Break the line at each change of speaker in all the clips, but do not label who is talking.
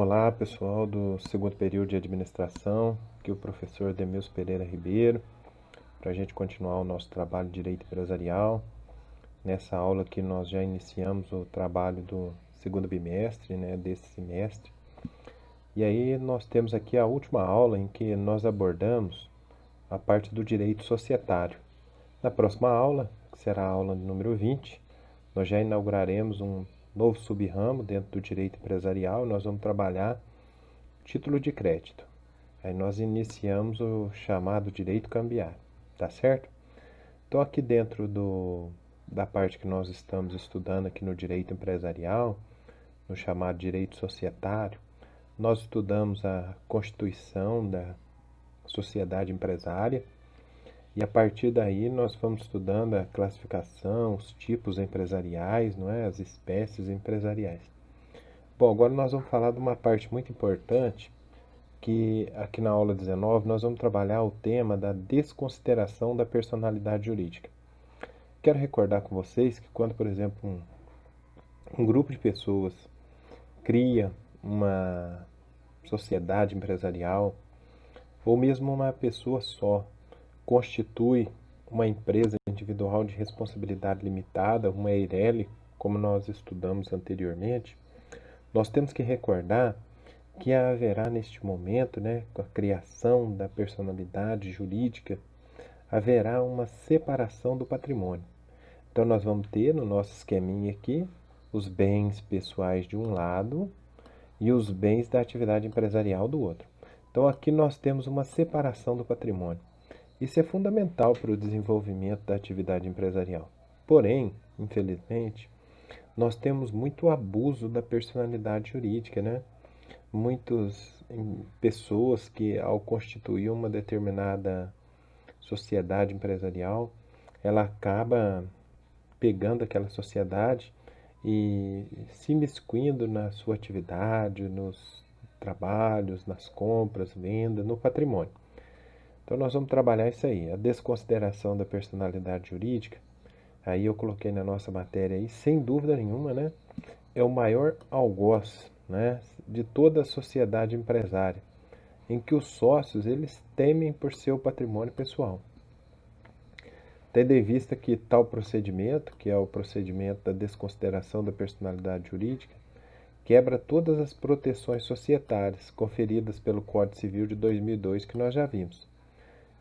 Olá, pessoal do segundo período de administração, aqui é o professor Demilson Pereira Ribeiro, para a gente continuar o nosso trabalho de direito empresarial. Nessa aula aqui nós já iniciamos o trabalho do segundo bimestre, né, desse semestre. E aí nós temos aqui a última aula em que nós abordamos a parte do direito societário. Na próxima aula, que será a aula número 20, nós já inauguraremos um novo sub-ramo dentro do direito empresarial. Nós vamos trabalhar título de crédito. Aí nós iniciamos o chamado direito cambiário, tá certo? Então aqui dentro da parte que nós estamos estudando aqui no direito empresarial, no chamado direito societário, nós estudamos a constituição da sociedade empresária e a partir daí nós vamos estudando a classificação, os tipos empresariais, não é? As espécies empresariais. Bom, agora nós vamos falar de uma parte muito importante que aqui na aula 19 nós vamos trabalhar o tema da desconsideração da personalidade jurídica. Quero recordar com vocês que quando, por exemplo, um grupo de pessoas cria uma sociedade empresarial, ou mesmo uma pessoa só constitui uma empresa individual de responsabilidade limitada, uma EIRELI, como nós estudamos anteriormente, nós temos que recordar que haverá neste momento, né, com a criação da personalidade jurídica, haverá uma separação do patrimônio. Então nós vamos ter no nosso esqueminha aqui os bens pessoais de um lado e os bens da atividade empresarial do outro. Então aqui nós temos uma separação do patrimônio. Isso é fundamental para o desenvolvimento da atividade empresarial. Porém, infelizmente, nós temos muito abuso da personalidade jurídica, né? Muitas pessoas que, ao constituir uma determinada sociedade empresarial, ela acaba pegando aquela sociedade e se imiscuindo na sua atividade, nos trabalhos, nas compras, vendas, no patrimônio. Então nós vamos trabalhar isso aí, a desconsideração da personalidade jurídica. Aí eu coloquei na nossa matéria aí, sem dúvida nenhuma, né? É o maior algoz, né, de toda a sociedade empresária, em que os sócios eles temem por seu patrimônio pessoal. Tendo em vista que tal procedimento, que é o procedimento da desconsideração da personalidade jurídica, quebra todas as proteções societárias conferidas pelo Código Civil de 2002 que nós já vimos,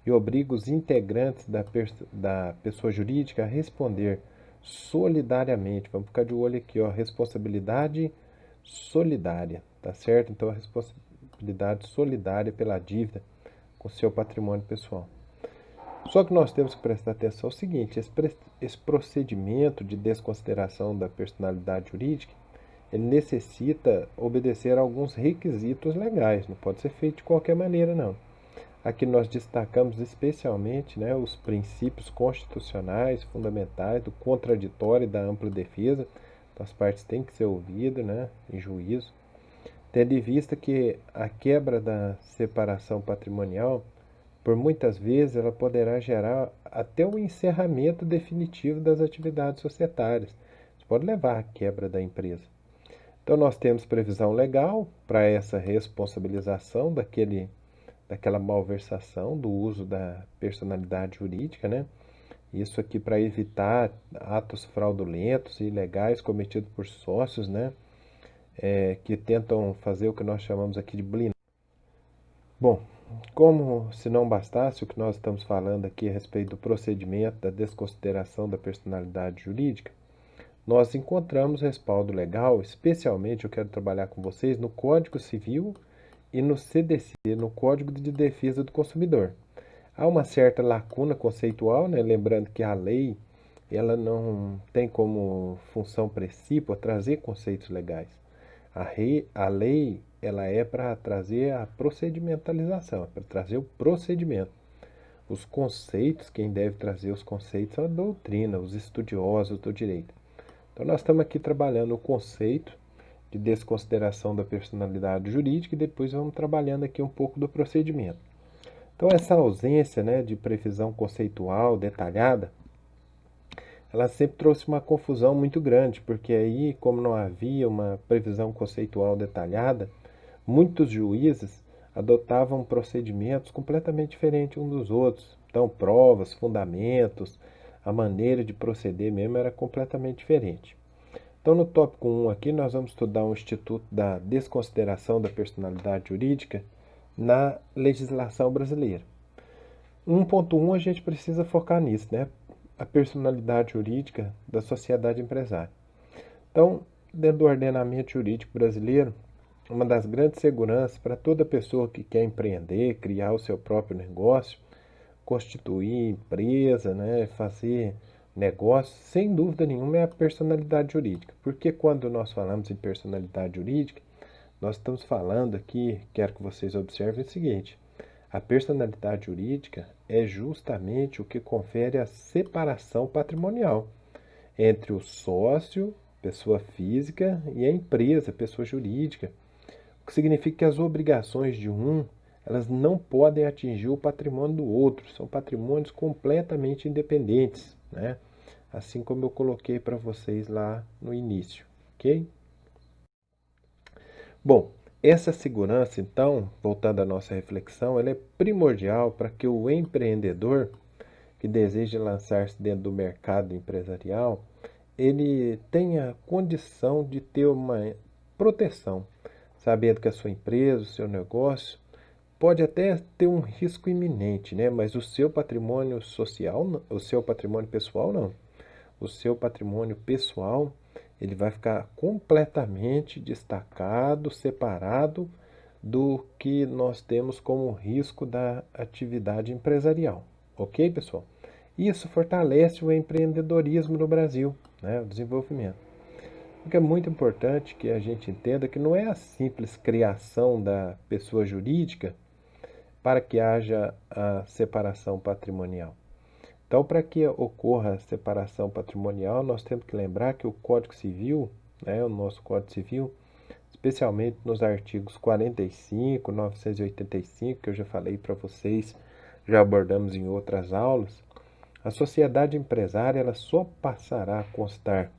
e obriga os integrantes da pessoa jurídica a responder solidariamente. Vamos ficar de olho aqui, ó, responsabilidade solidária, tá certo? Então a responsabilidade solidária pela dívida com seu patrimônio pessoal. Só que nós temos que prestar atenção ao seguinte, esse procedimento de desconsideração da personalidade jurídica, ele necessita obedecer a alguns requisitos legais, não pode ser feito de qualquer maneira não. Aqui nós destacamos especialmente, né, os princípios constitucionais fundamentais do contraditório e da ampla defesa. Então, as partes têm que ser ouvidas, né, em juízo, tendo em vista que a quebra da separação patrimonial, por muitas vezes, ela poderá gerar até o encerramento definitivo das atividades societárias. Isso pode levar à quebra da empresa. Então, nós temos previsão legal para essa responsabilização daquela malversação do uso da personalidade jurídica, né? Isso aqui para evitar atos fraudulentos e ilegais cometidos por sócios, né? Que tentam fazer o que nós chamamos aqui de blindar. Bom, como se não bastasse o que nós estamos falando aqui a respeito do procedimento da desconsideração da personalidade jurídica, nós encontramos respaldo legal, especialmente eu quero trabalhar com vocês no Código Civil e no CDC, no Código de Defesa do Consumidor. Há uma certa lacuna conceitual, né? Lembrando que a lei ela não tem como função principal trazer conceitos legais. A lei ela é para trazer a procedimentalização, é para trazer o procedimento. Os conceitos, quem deve trazer os conceitos é a doutrina, os estudiosos do direito. Então nós estamos aqui trabalhando o conceito de desconsideração da personalidade jurídica e depois vamos trabalhando aqui um pouco do procedimento. Então essa ausência, né, de previsão conceitual detalhada, ela sempre trouxe uma confusão muito grande, porque aí, como não havia uma previsão conceitual detalhada, muitos juízes adotavam procedimentos completamente diferentes uns dos outros. Então, provas, fundamentos, a maneira de proceder mesmo era completamente diferente. Então, no tópico 1 aqui, nós vamos estudar o Instituto da Desconsideração da Personalidade Jurídica na legislação brasileira. 1.1 a gente precisa focar nisso, né? A personalidade jurídica da sociedade empresária. Então, dentro do ordenamento jurídico brasileiro, uma das grandes seguranças para toda pessoa que quer empreender, criar o seu próprio negócio, constituir empresa, né, fazer negócio, sem dúvida nenhuma é a personalidade jurídica. Porque quando nós falamos em personalidade jurídica, nós estamos falando aqui, quero que vocês observem o seguinte: a personalidade jurídica é justamente o que confere a separação patrimonial entre o sócio, pessoa física, e a empresa, pessoa jurídica. O que significa que as obrigações de um, elas não podem atingir o patrimônio do outro. São patrimônios completamente independentes, né? Assim como eu coloquei para vocês lá no início, ok? Bom, essa segurança, então, voltando à nossa reflexão, ela é primordial para que o empreendedor que deseja lançar-se dentro do mercado empresarial, ele tenha condição de ter uma proteção, sabendo que a sua empresa, o seu negócio, pode até ter um risco iminente, né? Mas o seu patrimônio social, o seu patrimônio pessoal, não. O seu patrimônio pessoal, ele vai ficar completamente destacado, separado do que nós temos como risco da atividade empresarial. Ok, pessoal? Isso fortalece o empreendedorismo no Brasil, né? O desenvolvimento. O que é muito importante que a gente entenda que não é a simples criação da pessoa jurídica para que haja a separação patrimonial. Então, para que ocorra a separação patrimonial, nós temos que lembrar que o Código Civil, né, o nosso Código Civil, especialmente nos artigos 45, 985, que eu já falei para vocês, já abordamos em outras aulas, a sociedade empresária ela só passará a constar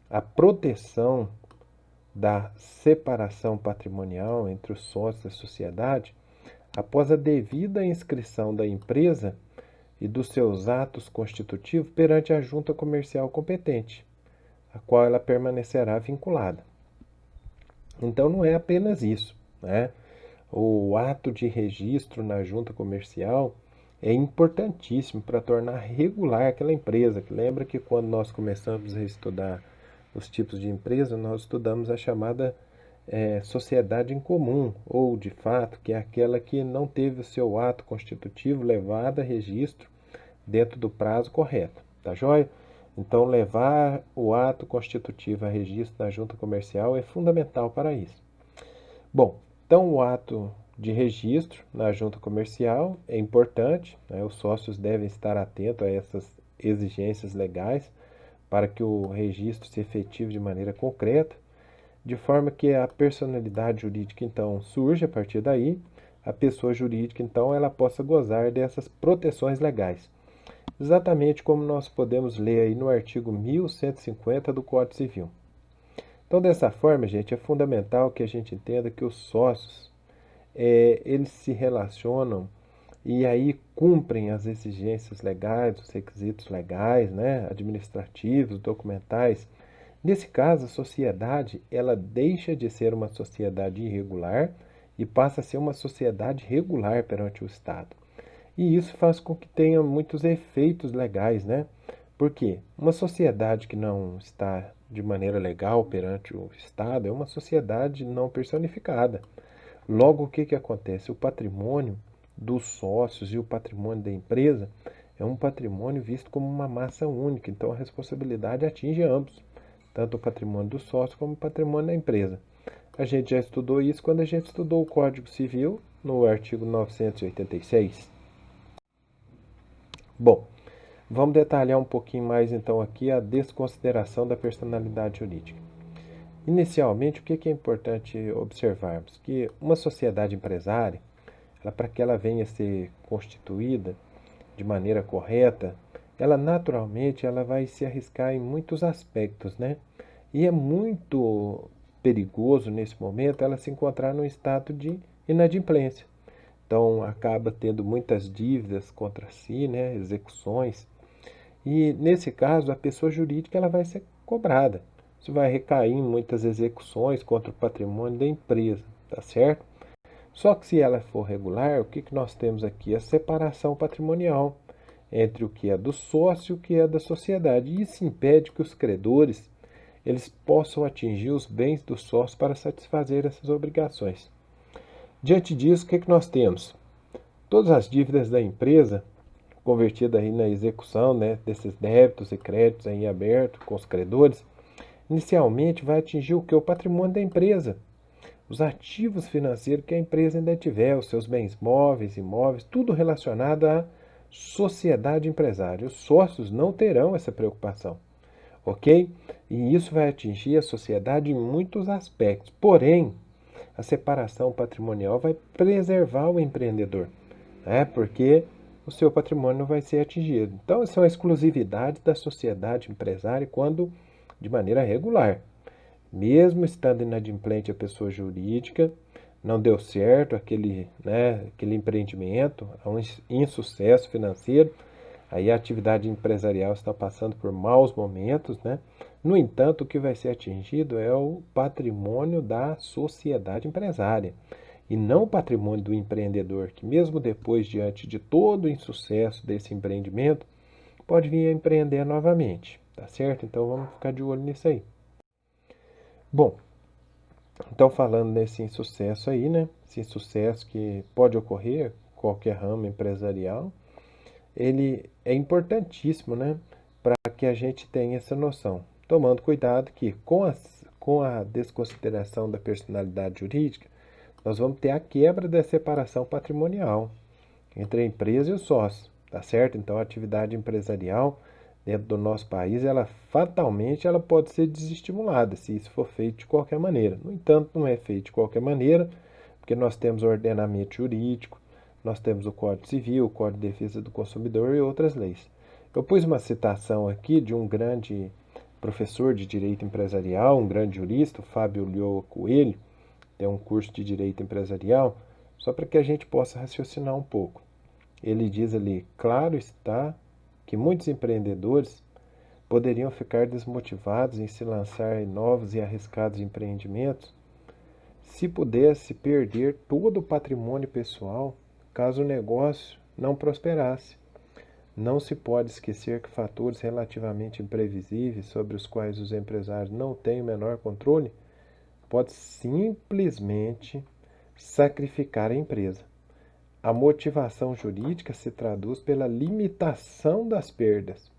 a proteção da separação patrimonial entre os sócios da sociedade após a devida inscrição da empresa e dos seus atos constitutivos perante a junta comercial competente, a qual ela permanecerá vinculada. Então não é apenas isso, né? O ato de registro na junta comercial é importantíssimo para tornar regular aquela empresa. Lembra que quando nós começamos a estudar os tipos de empresa, nós estudamos a chamada sociedade em comum, ou de fato, que é aquela que não teve o seu ato constitutivo levado a registro dentro do prazo correto, tá joia? Então, levar o ato constitutivo a registro na junta comercial é fundamental para isso. Bom, então o ato de registro na junta comercial é importante, né? Os sócios devem estar atentos a essas exigências legais para que o registro se efetive de maneira concreta, de forma que a personalidade jurídica então surge a partir daí, a pessoa jurídica então ela possa gozar dessas proteções legais. Exatamente como nós podemos ler aí no artigo 1150 do Código Civil. Então, dessa forma, gente, é fundamental que a gente entenda que os sócios, eles se relacionam e aí cumprem as exigências legais, os requisitos legais, né, administrativos, documentais. Nesse caso, a sociedade, ela deixa de ser uma sociedade irregular e passa a ser uma sociedade regular perante o Estado. E isso faz com que tenha muitos efeitos legais, né? Porque uma sociedade que não está de maneira legal perante o Estado é uma sociedade não personificada. Logo, o que que acontece? O patrimônio dos sócios e o patrimônio da empresa é um patrimônio visto como uma massa única. Então, a responsabilidade atinge ambos, tanto o patrimônio do sócio como o patrimônio da empresa. A gente já estudou isso quando a gente estudou o Código Civil, no artigo 986. Bom, vamos detalhar um pouquinho mais então aqui a desconsideração da personalidade jurídica. Inicialmente, o que é importante observarmos? Que uma sociedade empresária, para que ela venha a ser constituída de maneira correta, ela naturalmente ela vai se arriscar em muitos aspectos, né? E é muito perigoso nesse momento ela se encontrar num estado de inadimplência. Então acaba tendo muitas dívidas contra si, né, execuções. E nesse caso a pessoa jurídica ela vai ser cobrada. Isso vai recair em muitas execuções contra o patrimônio da empresa, tá certo? Só que se ela for regular, o que nós temos aqui? A separação patrimonial entre o que é do sócio e o que é da sociedade. E isso impede que os credores eles possam atingir os bens do sócio para satisfazer essas obrigações. Diante disso, o que nós temos? Todas as dívidas da empresa, convertidas aí na execução, né, desses débitos e créditos aí abertos com os credores, inicialmente vai atingir o que? O patrimônio da empresa. Os ativos financeiros que a empresa ainda tiver, os seus bens móveis, imóveis, tudo relacionado à sociedade empresária. Os sócios não terão essa preocupação, ok? E isso vai atingir a sociedade em muitos aspectos. Porém, a separação patrimonial vai preservar o empreendedor, né? Porque o seu patrimônio não vai ser atingido. Então, isso é uma exclusividade da sociedade empresária quando de maneira regular. Mesmo estando inadimplente a pessoa jurídica, não deu certo aquele empreendimento, é um insucesso financeiro, aí a atividade empresarial está passando por maus momentos, né? No entanto, o que vai ser atingido é o patrimônio da sociedade empresária e não o patrimônio do empreendedor, que mesmo depois, diante de todo o insucesso desse empreendimento, pode vir a empreender novamente, tá certo? Então vamos ficar de olho nisso aí. Bom, então falando nesse insucesso aí, né? Esse insucesso que pode ocorrer em qualquer ramo empresarial, ele é importantíssimo, né? Para que a gente tenha essa noção. Tomando cuidado que com a desconsideração da personalidade jurídica, nós vamos ter a quebra da separação patrimonial entre a empresa e o sócio, tá certo? Então a atividade empresarial dentro do nosso país, ela fatalmente ela pode ser desestimulada se isso for feito de qualquer maneira. No entanto, não é feito de qualquer maneira, porque nós temos o ordenamento jurídico, nós temos o Código Civil, o Código de Defesa do Consumidor e outras leis. Eu pus uma citação aqui de um grande professor de direito empresarial, um grande jurista, o Fábio Lyoa Coelho, tem um curso de direito empresarial, só para que a gente possa raciocinar um pouco. Ele diz ali: claro está que muitos empreendedores poderiam ficar desmotivados em se lançar em novos e arriscados empreendimentos se pudesse perder todo o patrimônio pessoal caso o negócio não prosperasse. Não se pode esquecer que fatores relativamente imprevisíveis sobre os quais os empresários não têm o menor controle pode simplesmente sacrificar a empresa. A motivação jurídica se traduz pela limitação das perdas,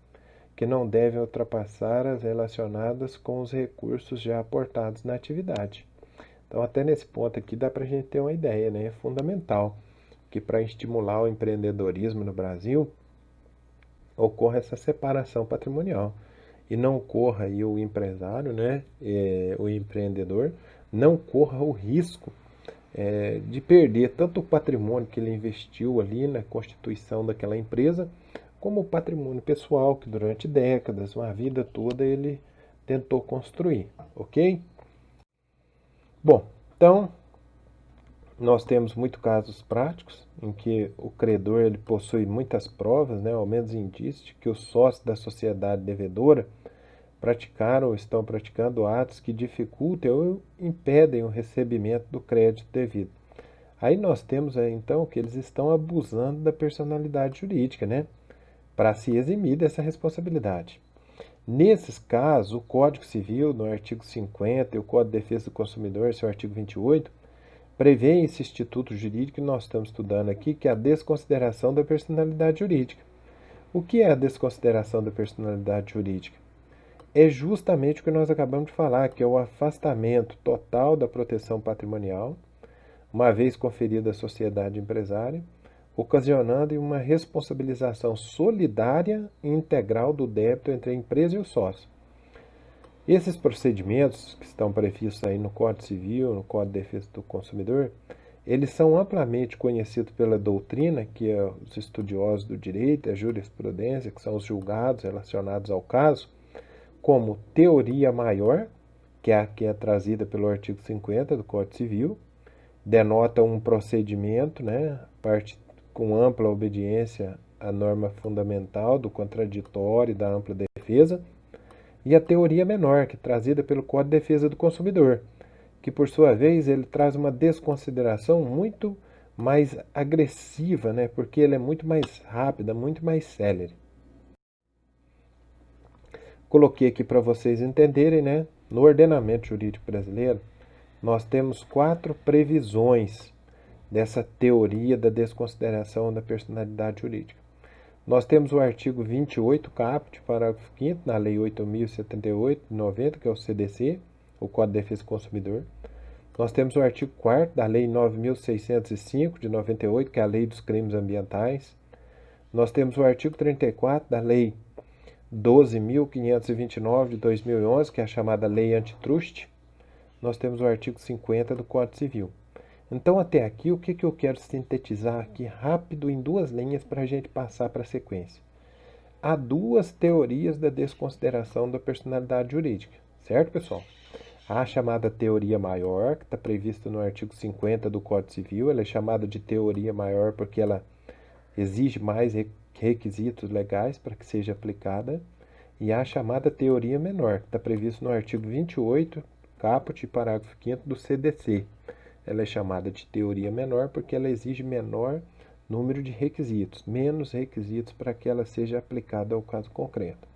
que não devem ultrapassar as relacionadas com os recursos já aportados na atividade. Então, até nesse ponto aqui dá para a gente ter uma ideia, né? É fundamental que para estimular o empreendedorismo no Brasil ocorra essa separação patrimonial e não corra aí o empresário, né? O empreendedor não corra o risco de perder tanto o patrimônio que ele investiu ali na constituição daquela empresa, como o patrimônio pessoal que durante décadas, uma vida toda, ele tentou construir, ok? Bom, então nós temos muitos casos práticos em que o credor ele possui muitas provas, né, ao menos indícios, de que os sócios da sociedade devedora praticaram ou estão praticando atos que dificultem ou impedem o recebimento do crédito devido. Aí nós temos então que eles estão abusando da personalidade jurídica, né, para se eximir dessa responsabilidade. Nesses casos, o Código Civil, no artigo 50, e o Código de Defesa do Consumidor, seu artigo 28, prevê esse instituto jurídico que nós estamos estudando aqui, que é a desconsideração da personalidade jurídica. O que é a desconsideração da personalidade jurídica? É justamente o que nós acabamos de falar, que é o afastamento total da proteção patrimonial, uma vez conferida à sociedade empresária, ocasionando uma responsabilização solidária e integral do débito entre a empresa e o sócio. Esses procedimentos que estão previstos aí no Código Civil, no Código de Defesa do Consumidor, eles são amplamente conhecidos pela doutrina, que é os estudiosos do direito, a jurisprudência, que são os julgados relacionados ao caso, como teoria maior que é a que é trazida pelo artigo 50 do Código Civil, denota um procedimento, né, parte com ampla obediência à norma fundamental do contraditório e da ampla defesa, e a teoria menor, que é trazida pelo Código de Defesa do Consumidor, que por sua vez ele traz uma desconsideração muito mais agressiva, né, porque ele é muito mais rápida, muito mais célere. Coloquei aqui para vocês entenderem, né, no ordenamento jurídico brasileiro, nós temos 4 previsões dessa teoria da desconsideração da personalidade jurídica. Nós temos o artigo 28, caput, parágrafo 5º, na Lei 8.078 de 90, que é o CDC, o Código de Defesa do Consumidor. Nós temos o artigo 4º da Lei 9.605 de 98, que é a Lei dos Crimes Ambientais. Nós temos o artigo 34 da Lei 12.529 de 2011, que é a chamada Lei Antitrust. Nós temos o artigo 50 do Código Civil. Então, até aqui, o que eu quero sintetizar aqui rápido em 2 linhas para a gente passar para a sequência. Há 2 teorias da desconsideração da personalidade jurídica, certo, pessoal? Há a chamada teoria maior, que está prevista no artigo 50 do Código Civil. Ela é chamada de teoria maior porque ela exige mais requisitos legais para que seja aplicada. E há a chamada teoria menor, que está prevista no artigo 28, caput, parágrafo 5º do CDC. Ela é chamada de teoria menor porque ela exige menor número de requisitos, menos requisitos para que ela seja aplicada ao caso concreto.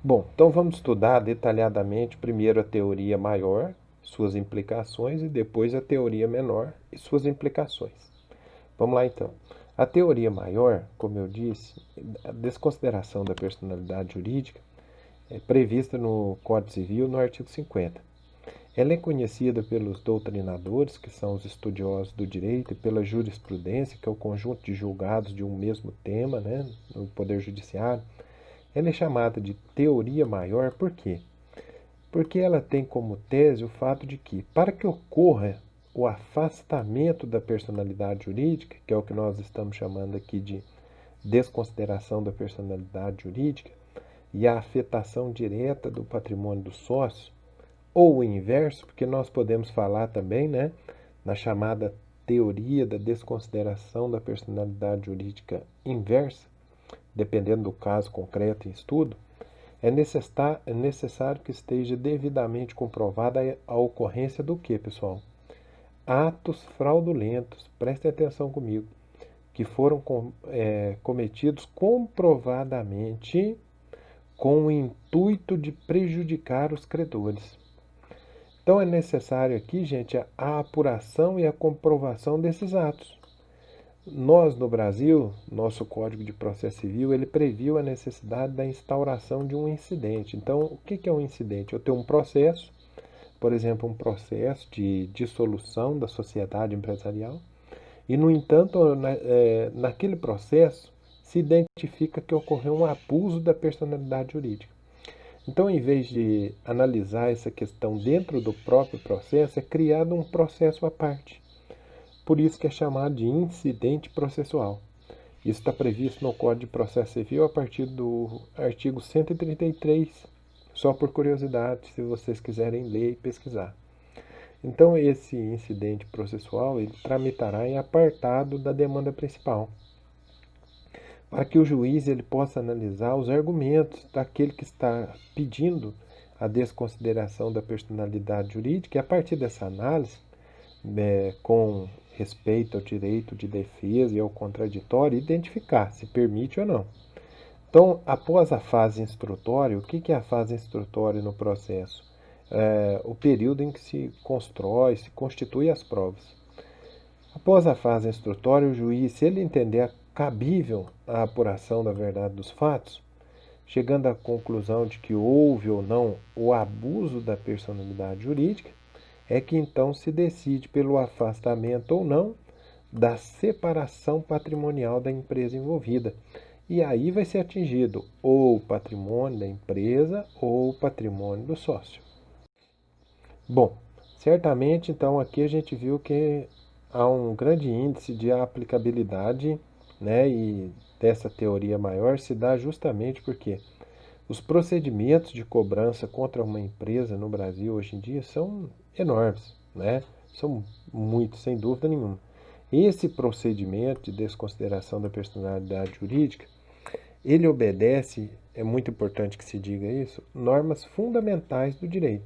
Bom, então vamos estudar detalhadamente primeiro a teoria maior, suas implicações, e depois a teoria menor e suas implicações. Vamos lá então. A teoria maior, como eu disse, a desconsideração da personalidade jurídica é prevista no Código Civil no artigo 50. Ela é conhecida pelos doutrinadores, que são os estudiosos do direito, e pela jurisprudência, que é o conjunto de julgados de um mesmo tema, né, no Poder Judiciário. Ela é chamada de teoria maior por quê? Porque ela tem como tese o fato de que, para que ocorra o afastamento da personalidade jurídica, que é o que nós estamos chamando aqui de desconsideração da personalidade jurídica, e a afetação direta do patrimônio do sócio, ou o inverso, porque nós podemos falar também, né, na chamada teoria da desconsideração da personalidade jurídica inversa, dependendo do caso concreto em estudo, é necessário que esteja devidamente comprovada a ocorrência do que, pessoal? Atos fraudulentos, prestem atenção comigo, que foram cometidos comprovadamente com o intuito de prejudicar os credores. Então é necessário aqui, gente, a apuração e a comprovação desses atos. Nós, no Brasil, nosso Código de Processo Civil, ele previu a necessidade da instauração de um incidente. Então, o que é um incidente? Eu tenho um processo, por exemplo, um processo de dissolução da sociedade empresarial, e, no entanto, naquele processo, se identifica que ocorreu um abuso da personalidade jurídica. Então, em vez de analisar essa questão dentro do próprio processo, é criado um processo à parte. Por isso que é chamado de incidente processual. Isso está previsto no Código de Processo Civil a partir do artigo 133, só por curiosidade, se vocês quiserem ler e pesquisar. Então, esse incidente processual ele tramitará em apartado da demanda principal, para que o juiz ele possa analisar os argumentos daquele que está pedindo a desconsideração da personalidade jurídica, e a partir dessa análise, com respeito ao direito de defesa e ao contraditório, identificar se permite ou não. Então, após a fase instrutória, o que é a fase instrutória no processo? O período em que se constrói, se constitui as provas. Após a fase instrutória, o juiz, se ele entender cabível a apuração da verdade dos fatos, chegando à conclusão de que houve ou não o abuso da personalidade jurídica, é que então se decide pelo afastamento ou não da separação patrimonial da empresa envolvida. E aí vai ser atingido ou o patrimônio da empresa ou o patrimônio do sócio. Bom, certamente então aqui a gente viu que há um grande índice de aplicabilidade, né, e dessa teoria maior se dá justamente porque Os procedimentos de cobrança contra uma empresa no Brasil hoje em dia são enormes, né? São muitos, sem dúvida nenhuma. Esse procedimento de desconsideração da personalidade jurídica, ele obedece, é muito importante que se diga isso, normas fundamentais do direito.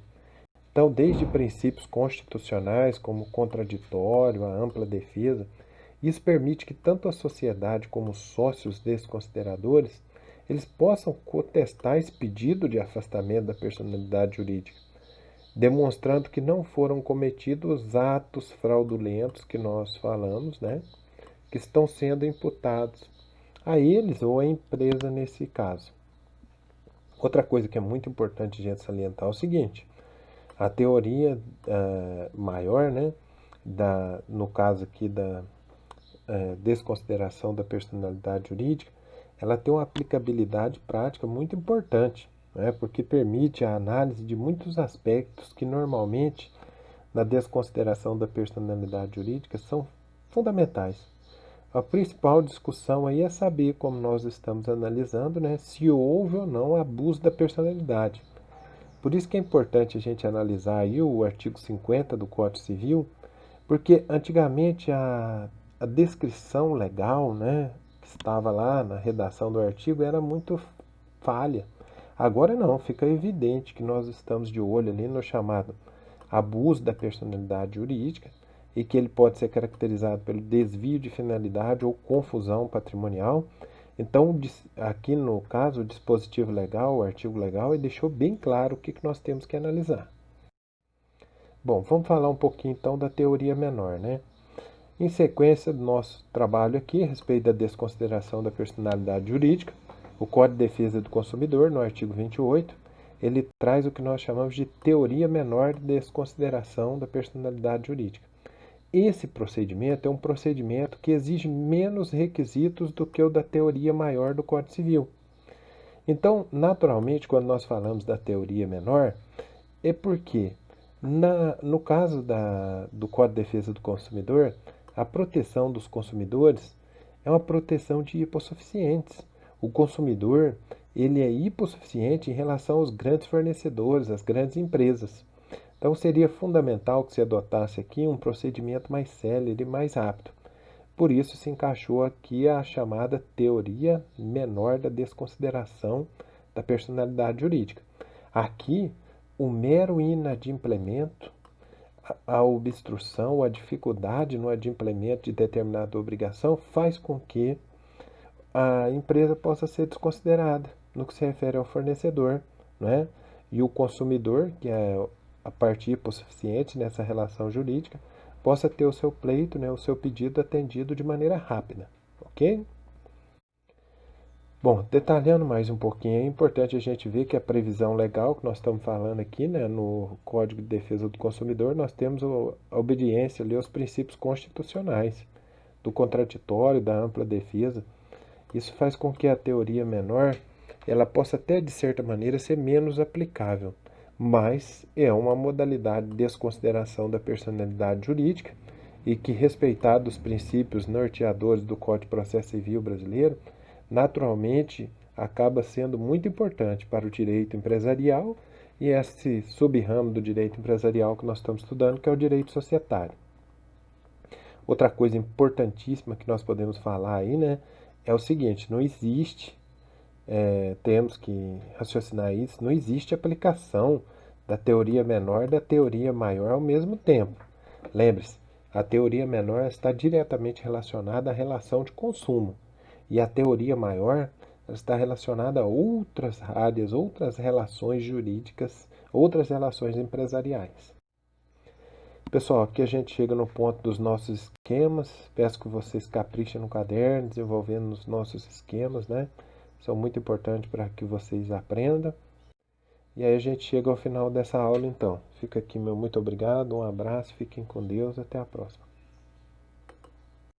Então, desde princípios constitucionais como o contraditório, a ampla defesa, isso permite que tanto a sociedade como os sócios desconsideradores eles possam contestar esse pedido de afastamento da personalidade jurídica, demonstrando que não foram cometidos atos fraudulentos que nós falamos, né, que estão sendo imputados a eles ou à empresa nesse caso. Outra coisa que é muito importante a gente salientar é o seguinte: a teoria maior, né, no caso aqui da desconsideração da personalidade jurídica, ela tem uma aplicabilidade prática muito importante, né, porque permite a análise de muitos aspectos que normalmente na desconsideração da personalidade jurídica são fundamentais. A principal discussão aí é saber, como nós estamos analisando, né, se houve ou não abuso da personalidade. Por isso que é importante a gente analisar aí o artigo 50 do Código Civil, porque antigamente a descrição legal, né, que estava lá na redação do artigo era muito falha. Agora não, fica evidente que nós estamos de olho ali no chamado abuso da personalidade jurídica e que ele pode ser caracterizado pelo desvio de finalidade ou confusão patrimonial. Então, aqui no caso, o dispositivo legal, o artigo legal, ele deixou bem claro o que nós temos que analisar. Bom, vamos falar um pouquinho então da teoria menor, né? Em sequência do nosso trabalho aqui a respeito da desconsideração da personalidade jurídica, o Código de Defesa do Consumidor, no artigo 28, ele traz o que nós chamamos de teoria menor de desconsideração da personalidade jurídica. Esse procedimento é um procedimento que exige menos requisitos do que o da teoria maior do Código Civil. Então, naturalmente, quando nós falamos da teoria menor, é porque, no caso do Código de Defesa do Consumidor, a proteção dos consumidores é uma proteção de hipossuficientes. O consumidor ele é hipossuficiente em relação aos grandes fornecedores, às grandes empresas. Então seria fundamental que se adotasse aqui um procedimento mais célere e mais rápido. Por isso se encaixou aqui a chamada teoria menor da desconsideração da personalidade jurídica. Aqui, o mero inadimplemento, a obstrução, a dificuldade no adimplemento de determinada obrigação faz com que a empresa possa ser desconsiderada no que se refere ao fornecedor, né? E o consumidor, que é a parte hipossuficiente nessa relação jurídica, possa ter o seu pleito, né, o seu pedido atendido de maneira rápida, ok? Bom, detalhando mais um pouquinho, é importante a gente ver que a previsão legal que nós estamos falando aqui, né, no Código de Defesa do Consumidor, nós temos a obediência ali aos princípios constitucionais, do contraditório, da ampla defesa. Isso faz com que a teoria menor, ela possa até de certa maneira ser menos aplicável, mas é uma modalidade de desconsideração da personalidade jurídica e que, respeitados os princípios norteadores do Código de Processo Civil brasileiro, naturalmente acaba sendo muito importante para o direito empresarial e esse sub-ramo do direito empresarial que nós estamos estudando, que é o direito societário. Outra coisa importantíssima que nós podemos falar aí, né, é o seguinte: não existe, temos que raciocinar isso, não existe aplicação da teoria menor e da teoria maior ao mesmo tempo. Lembre-se, a teoria menor está diretamente relacionada à relação de consumo e a teoria maior está relacionada a outras áreas, outras relações jurídicas, outras relações empresariais. Pessoal, aqui a gente chega no ponto dos nossos esquemas. Peço que vocês caprichem no caderno, desenvolvendo os nossos esquemas, né? São muito importantes para que vocês aprendam. E aí a gente chega ao final dessa aula, então. Fica aqui meu muito obrigado, um abraço, fiquem com Deus, até a próxima.